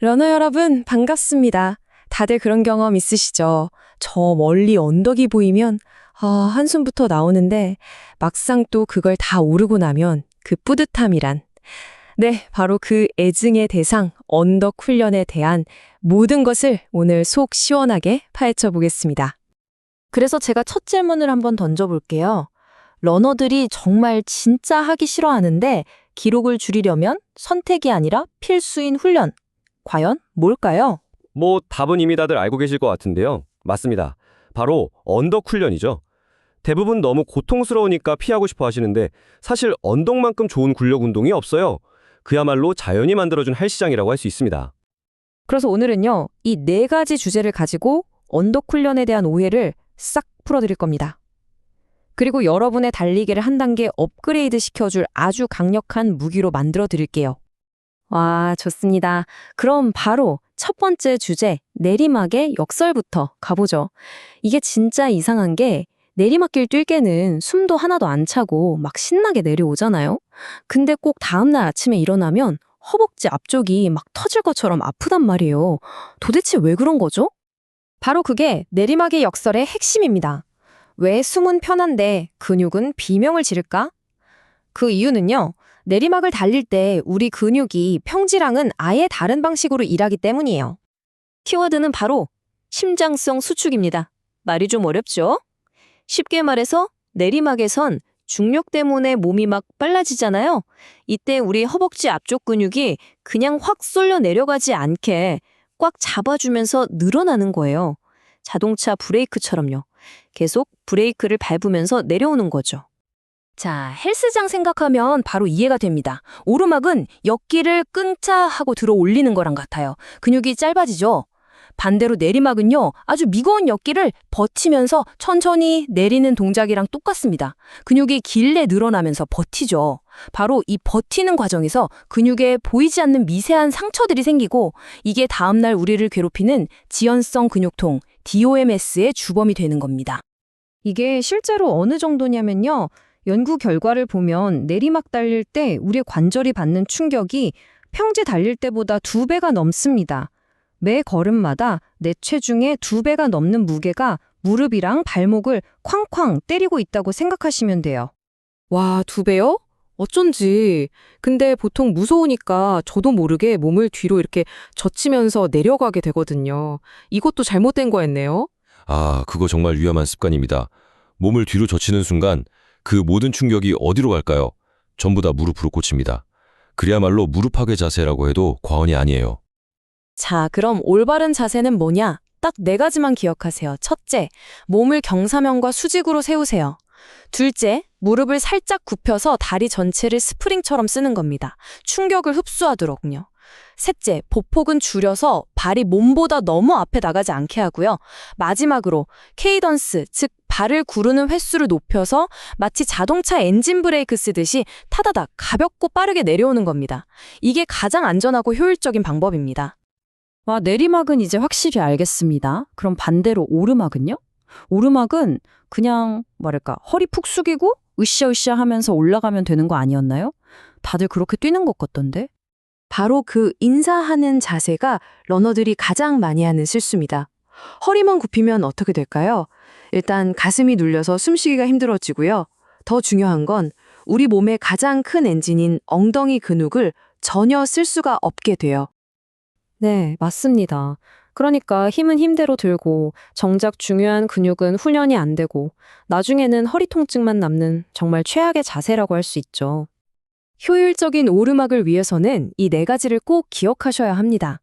러너 여러분, 반갑습니다. 다들 그런 경험 있으시죠? 저 멀리 언덕이 보이면, 한숨부터 나오는데, 막상 또 그걸 다 오르고 나면 그 뿌듯함이란. 네, 바로 그 애증의 대상, 언덕 훈련에 대한 모든 것을 오늘 속 시원하게 파헤쳐 보겠습니다. 그래서 제가 첫 질문을 한번 던져볼게요. 러너들이 정말 진짜 하기 싫어하는데 기록을 줄이려면 선택이 아니라 필수인 훈련. 과연 뭘까요? 답은 이미 다들 알고 계실 것 같은데요. 맞습니다. 바로 언덕 훈련이죠. 대부분 너무 고통스러우니까 피하고 싶어 하시는데 사실 언덕만큼 좋은 근력 운동이 없어요. 그야말로 자연이 만들어준 헬스장이라고 할 수 있습니다. 그래서 오늘은요, 이 네 가지 주제를 가지고 언덕 훈련에 대한 오해를 싹 풀어드릴 겁니다. 그리고 여러분의 달리기를 한 단계 업그레이드 시켜줄 아주 강력한 무기로 만들어 드릴게요. 와, 좋습니다. 그럼 바로 첫 번째 주제, 내리막의 역설부터 가보죠. 이게 진짜 이상한 게 내리막길 뛸 때는 숨도 하나도 안 차고 막 신나게 내려오잖아요. 근데 꼭 다음날 아침에 일어나면 허벅지 앞쪽이 막 터질 것처럼 아프단 말이에요. 도대체 왜 그런 거죠? 바로 그게 내리막의 역설의 핵심입니다. 왜 숨은 편한데 근육은 비명을 지를까? 그 이유는요. 내리막을 달릴 때 우리 근육이 평지랑은 아예 다른 방식으로 일하기 때문이에요. 키워드는 바로 심장성 수축입니다. 말이 좀 어렵죠? 쉽게 말해서 내리막에선 중력 때문에 몸이 막 빨라지잖아요. 이때 우리 허벅지 앞쪽 근육이 그냥 확 쏠려 내려가지 않게 꽉 잡아주면서 늘어나는 거예요. 자동차 브레이크처럼요. 계속 브레이크를 밟으면서 내려오는 거죠. 자, 헬스장 생각하면 바로 이해가 됩니다. 오르막은 역기를 끈차 하고 들어 올리는 거랑 같아요. 근육이 짧아지죠? 반대로 내리막은요, 아주 미거운 역기를 버티면서 천천히 내리는 동작이랑 똑같습니다. 근육이 길게 늘어나면서 버티죠. 바로 이 버티는 과정에서 근육에 보이지 않는 미세한 상처들이 생기고 이게 다음날 우리를 괴롭히는 지연성 근육통, DOMS의 주범이 되는 겁니다. 이게 실제로 어느 정도냐면요. 연구 결과를 보면 내리막 달릴 때 우리의 관절이 받는 충격이 평지 달릴 때보다 2배가 넘습니다. 매 걸음마다 내 체중의 2배가 넘는 무게가 무릎이랑 발목을 쾅쾅 때리고 있다고 생각하시면 돼요. 와, 2배요? 어쩐지. 근데 보통 무서우니까 저도 모르게 몸을 뒤로 이렇게 젖히면서 내려가게 되거든요. 이것도 잘못된 거였네요. 그거 정말 위험한 습관입니다. 몸을 뒤로 젖히는 순간 그 모든 충격이 어디로 갈까요? 전부 다 무릎으로 꽂힙니다. 그야말로 무릎파괴 자세라고 해도 과언이 아니에요. 자, 그럼 올바른 자세는 뭐냐? 딱 4가지만 기억하세요. 첫째, 몸을 경사면과 수직으로 세우세요. 둘째, 무릎을 살짝 굽혀서 다리 전체를 스프링처럼 쓰는 겁니다. 충격을 흡수하도록요. 셋째, 보폭은 줄여서 발이 몸보다 너무 앞에 나가지 않게 하고요. 마지막으로 케이던스, 즉 발을 구르는 횟수를 높여서 마치 자동차 엔진 브레이크 쓰듯이 타다닥 가볍고 빠르게 내려오는 겁니다. 이게 가장 안전하고 효율적인 방법입니다. 와, 내리막은 이제 확실히 알겠습니다. 그럼 반대로 오르막은요? 오르막은 그냥 허리 푹 숙이고 으쌰으쌰 하면서 올라가면 되는 거 아니었나요? 다들 그렇게 뛰는 것 같던데? 바로 그 인사하는 자세가 러너들이 가장 많이 하는 실수입니다. 허리만 굽히면 어떻게 될까요? 일단 가슴이 눌려서 숨쉬기가 힘들어지고요. 더 중요한 건 우리 몸의 가장 큰 엔진인 엉덩이 근육을 전혀 쓸 수가 없게 돼요. 네, 맞습니다. 그러니까 힘은 힘대로 들고 정작 중요한 근육은 훈련이 안 되고 나중에는 허리 통증만 남는 정말 최악의 자세라고 할 수 있죠. 효율적인 오르막을 위해서는 이 4가지를 꼭 기억하셔야 합니다.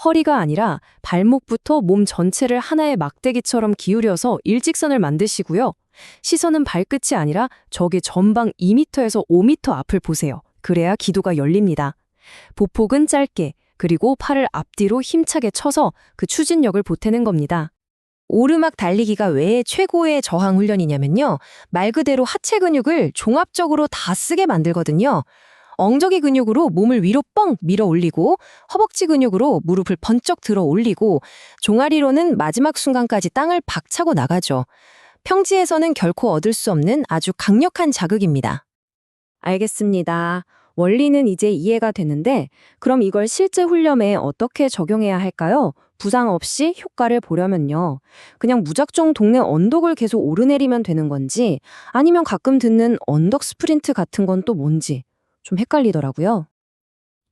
허리가 아니라 발목부터 몸 전체를 하나의 막대기처럼 기울여서 일직선을 만드시고요. 시선은 발끝이 아니라 저기 전방 2m에서 5m 앞을 보세요. 그래야 기도가 열립니다. 보폭은 짧게, 그리고 팔을 앞뒤로 힘차게 쳐서 그 추진력을 보태는 겁니다. 오르막 달리기가 왜 최고의 저항 훈련이냐면요. 말 그대로 하체 근육을 종합적으로 다 쓰게 만들거든요. 엉덩이 근육으로 몸을 위로 뻥 밀어 올리고 허벅지 근육으로 무릎을 번쩍 들어 올리고 종아리로는 마지막 순간까지 땅을 박차고 나가죠. 평지에서는 결코 얻을 수 없는 아주 강력한 자극입니다. 알겠습니다. 원리는 이제 이해가 되는데 그럼 이걸 실제 훈련에 어떻게 적용해야 할까요? 부상 없이 효과를 보려면요. 그냥 무작정 동네 언덕을 계속 오르내리면 되는 건지 아니면 가끔 듣는 언덕 스프린트 같은 건 또 뭔지 좀 헷갈리더라고요.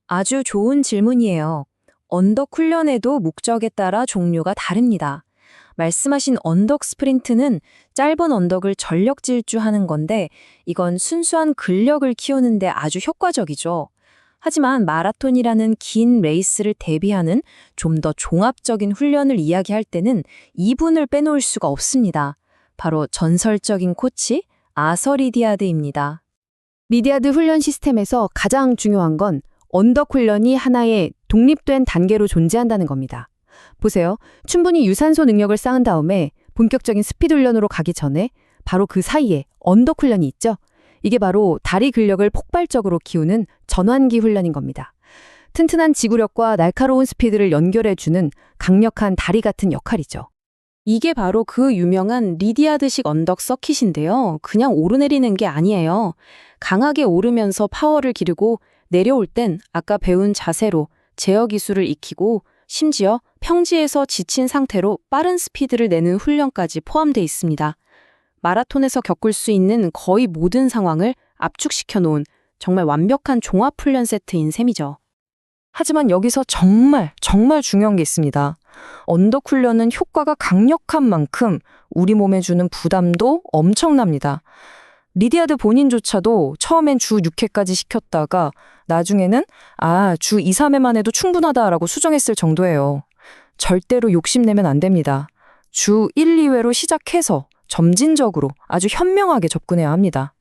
아주 좋은 질문이에요. 언덕 훈련에도 목적에 따라 종류가 다릅니다. 말씀하신 언덕 스프린트는 짧은 언덕을 전력 질주하는 건데 이건 순수한 근력을 키우는데 아주 효과적이죠. 하지만 마라톤이라는 긴 레이스를 대비하는 좀 더 종합적인 훈련을 이야기할 때는 이분을 빼놓을 수가 없습니다. 바로 전설적인 코치 아서 리디아드입니다. 리디아드 훈련 시스템에서 가장 중요한 건 언덕 훈련이 하나의 독립된 단계로 존재한다는 겁니다. 보세요. 충분히 유산소 능력을 쌓은 다음에 본격적인 스피드 훈련으로 가기 전에 바로 그 사이에 언덕 훈련이 있죠. 이게 바로 다리 근력을 폭발적으로 키우는 전환기 훈련인 겁니다. 튼튼한 지구력과 날카로운 스피드를 연결해주는 강력한 다리 같은 역할이죠. 이게 바로 그 유명한 리디아드식 언덕 서킷인데요. 그냥 오르내리는 게 아니에요. 강하게 오르면서 파워를 기르고 내려올 땐 아까 배운 자세로 제어 기술을 익히고 심지어 평지에서 지친 상태로 빠른 스피드를 내는 훈련까지 포함되어 있습니다. 마라톤에서 겪을 수 있는 거의 모든 상황을 압축시켜 놓은 정말 완벽한 종합 훈련 세트인 셈이죠. 하지만 여기서 정말 중요한 게 있습니다. 언덕 훈련은 효과가 강력한 만큼 우리 몸에 주는 부담도 엄청납니다. 리디아드 본인조차도 처음엔 주 6회까지 시켰다가 나중에는 주 2, 3회만 해도 충분하다라고 수정했을 정도예요. 절대로 욕심내면 안 됩니다. 주 1, 2회로 시작해서 점진적으로 아주 현명하게 접근해야 합니다.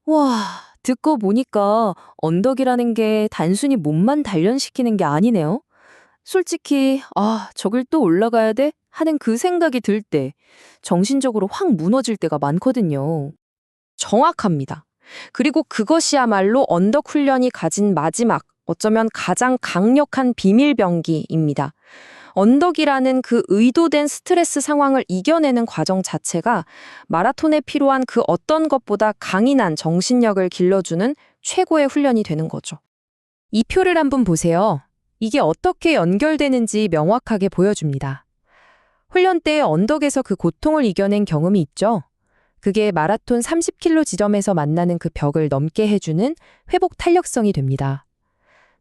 와, 듣고 보니까 언덕이라는 게 단순히 몸만 단련시키는 게 아니네요. 솔직히 저길 또 올라가야 돼? 하는 그 생각이 들 때 정신적으로 확 무너질 때가 많거든요. 정확합니다. 그리고 그것이야말로 언덕 훈련이 가진 마지막, 어쩌면 가장 강력한 비밀병기입니다. 언덕이라는 그 의도된 스트레스 상황을 이겨내는 과정 자체가 마라톤에 필요한 그 어떤 것보다 강인한 정신력을 길러주는 최고의 훈련이 되는 거죠. 이 표를 한번 보세요. 이게 어떻게 연결되는지 명확하게 보여줍니다. 훈련 때 언덕에서 그 고통을 이겨낸 경험이 있죠? 그게 마라톤 30km 지점에서 만나는 그 벽을 넘게 해주는 회복 탄력성이 됩니다.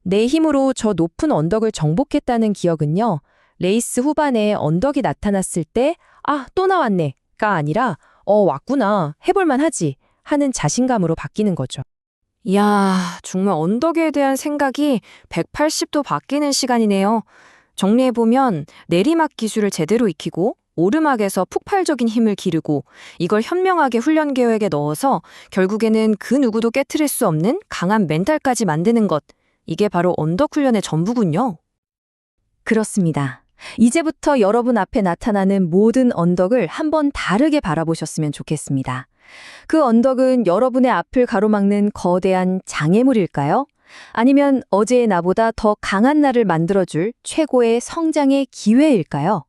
내 힘으로 저 높은 언덕을 정복했다는 기억은요, 레이스 후반에 언덕이 나타났을 때, 또 나왔네가 아니라, 왔구나, 해볼만 하지 하는 자신감으로 바뀌는 거죠. 이야, 정말 언덕에 대한 생각이 180도 바뀌는 시간이네요. 정리해보면 내리막 기술을 제대로 익히고 오르막에서 폭발적인 힘을 기르고 이걸 현명하게 훈련 계획에 넣어서 결국에는 그 누구도 깨트릴 수 없는 강한 멘탈까지 만드는 것. 이게 바로 언덕 훈련의 전부군요. 그렇습니다. 이제부터 여러분 앞에 나타나는 모든 언덕을 한번 다르게 바라보셨으면 좋겠습니다. 그 언덕은 여러분의 앞을 가로막는 거대한 장애물일까요? 아니면 어제의 나보다 더 강한 나를 만들어줄 최고의 성장의 기회일까요?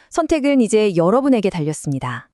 선택은 이제 여러분에게 달렸습니다.